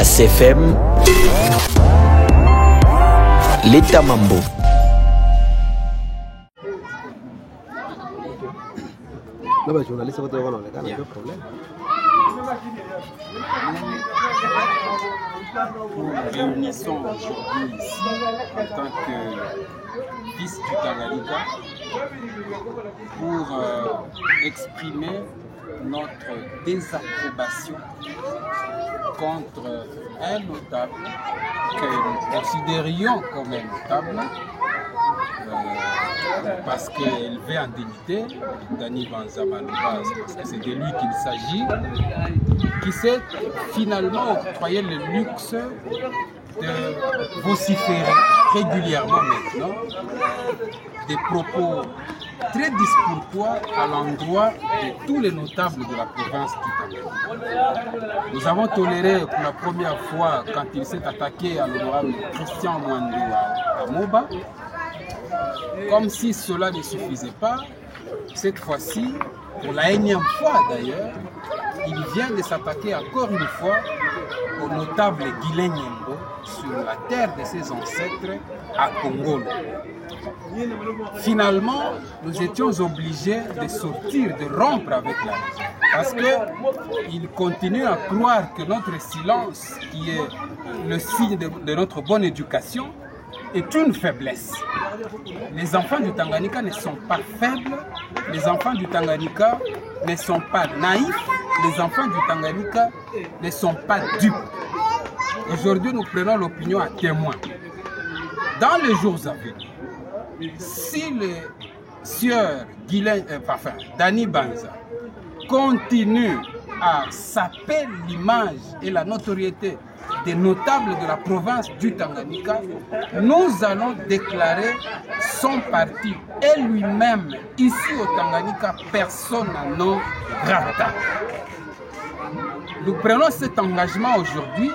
SFM, l'État Mambo. Là, journaliste, votre problème. Nous réunissons aujourd'hui ici en tant que fils du Tanganyika pour exprimer notre désapprobation contre un notable que nous considérions comme un notable parce qu'élevé en dignité, Dany Banza Maloba, parce que c'est de lui qu'il s'agit, qui s'est finalement octroyé le luxe de vociférer régulièrement maintenant des propos très discourtois à l'endroit de tous les notables de la province du Tanganyika. Nous avons toléré pour la première fois quand il s'est attaqué à l'honorable Christian Mwandou à Moba. Comme si cela ne suffisait pas, cette fois-ci, pour la énième fois d'ailleurs, il vient de s'attaquer encore une fois au notable Guilin Nyembo sur la terre de ses ancêtres à Congolo. Finalement, nous étions obligés de sortir, de rompre avec la vie, parce qu'il continue à croire que notre silence, qui est le signe de notre bonne éducation, est une faiblesse. Les enfants du Tanganyika ne sont pas faibles, les enfants du Tanganyika ne sont pas naïfs, les enfants du Tanganyika ne sont pas dupes. Aujourd'hui, nous prenons l'opinion à témoin. Dans les jours à venir, si le sieur Dany Banza continue à saper l'image et la notoriété des notables de la province du Tanganyika, nous allons déclarer son parti et lui-même ici au Tanganyika persona non grata. Nous prenons cet engagement aujourd'hui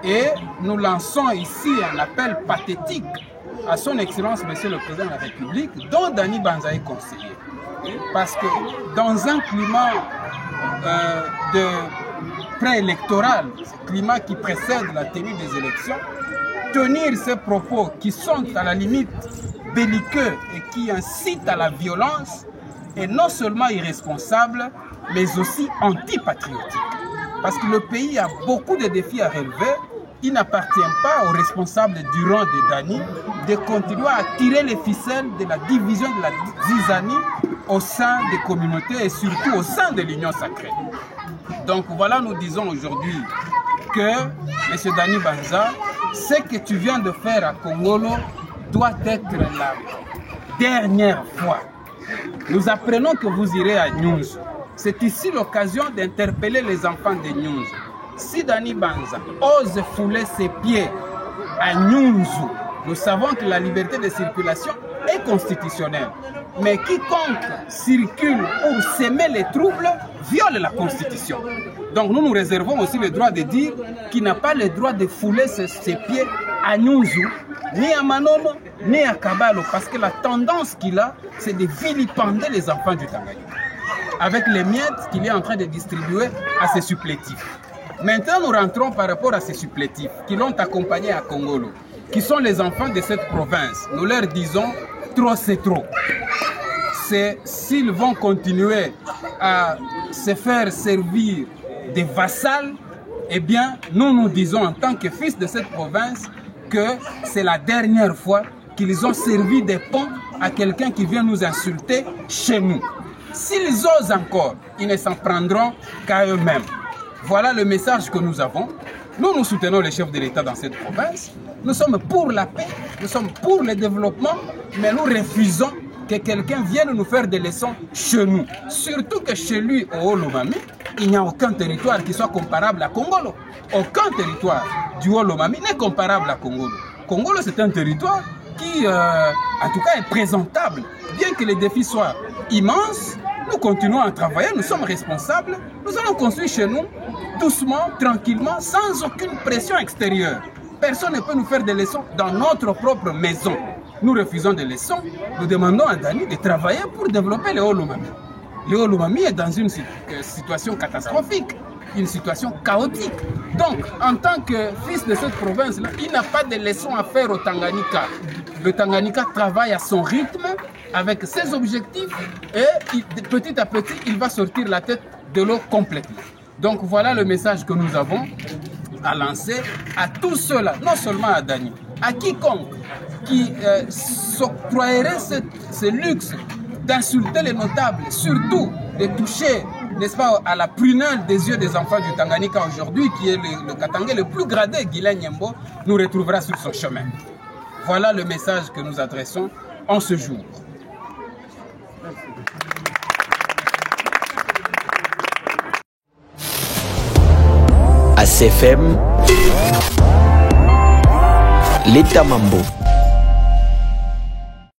et nous lançons ici un appel pathétique à son Excellence Monsieur le Président de la République, dont Dany Banza est conseiller. Parce que dans un climat de préélectoral, ce climat qui précède la tenue des élections, tenir ces propos qui sont à la limite belliqueux et qui incitent à la violence est non seulement irresponsable, mais aussi antipatriotique. Parce que le pays a beaucoup de défis à relever. Il n'appartient pas aux responsables du rang de Dany de continuer à tirer les ficelles de la division de la zizanie au sein des communautés et surtout au sein de l'Union sacrée. Donc voilà, nous disons aujourd'hui que M. Dany Banza, ce que tu viens de faire à Congolo doit être la dernière fois. Nous apprenons que vous irez à Nyunzu. C'est ici l'occasion d'interpeller les enfants de Nyunzu. Si Dany Banza ose fouler ses pieds à Nyunzu, nous savons que la liberté de circulation est constitutionnelle. Mais quiconque circule pour semer les troubles viole la Constitution. Donc nous nous réservons aussi le droit de dire qu'il n'a pas le droit de fouler ses pieds à Nyunzu, ni à Manono, ni à Kabalo, parce que la tendance qu'il a, c'est de vilipender les enfants du Tanganyika, avec les miettes qu'il est en train de distribuer à ses supplétifs. Maintenant, nous rentrons par rapport à ces supplétifs qui l'ont accompagné à Congolo, qui sont les enfants de cette province. Nous leur disons, trop c'est trop. C'est s'ils vont continuer à se faire servir des vassals, eh bien, nous disons en tant que fils de cette province que c'est la dernière fois qu'ils ont servi des ponts à quelqu'un qui vient nous insulter chez nous. S'ils osent encore, ils ne s'en prendront qu'à eux-mêmes. Voilà le message que nous avons. Nous soutenons les chefs de l'État dans cette province. Nous sommes pour la paix, nous sommes pour le développement, mais nous refusons que quelqu'un vienne nous faire des leçons chez nous. Surtout que chez lui, au Haut-Lomami, il n'y a aucun territoire qui soit comparable à Congolo. Aucun territoire du Haut-Lomami n'est comparable à Congolo. Congolo, c'est un territoire qui, en tout cas, est présentable. Bien que les défis soient immenses, nous continuons à travailler, nous sommes responsables. Nous allons construire chez nous, doucement, tranquillement, sans aucune pression extérieure. Personne ne peut nous faire des leçons dans notre propre maison. Nous refusons des leçons. Nous demandons à Dany de travailler pour développer le Haut-Lomami. Le Haut-Lomami est dans une situation catastrophique. une situation chaotique. Donc, en tant que fils de cette province-là, il n'a pas de leçons à faire au Tanganyika. Le Tanganyika travaille à son rythme, avec ses objectifs, et petit à petit, il va sortir la tête de l'eau complètement. Donc voilà le message que nous avons à lancer à tous ceux-là, non seulement à Dany, à quiconque qui s'octroyerait ce luxe d'insulter les notables, surtout de toucher, n'est-ce pas, à la prunelle des yeux des enfants du Tanganyika aujourd'hui, qui est le Katangais le plus gradé, Guilain Nyembo, nous retrouvera sur son chemin. Voilà le message que nous adressons en ce jour. ACFM, Lita Mambo.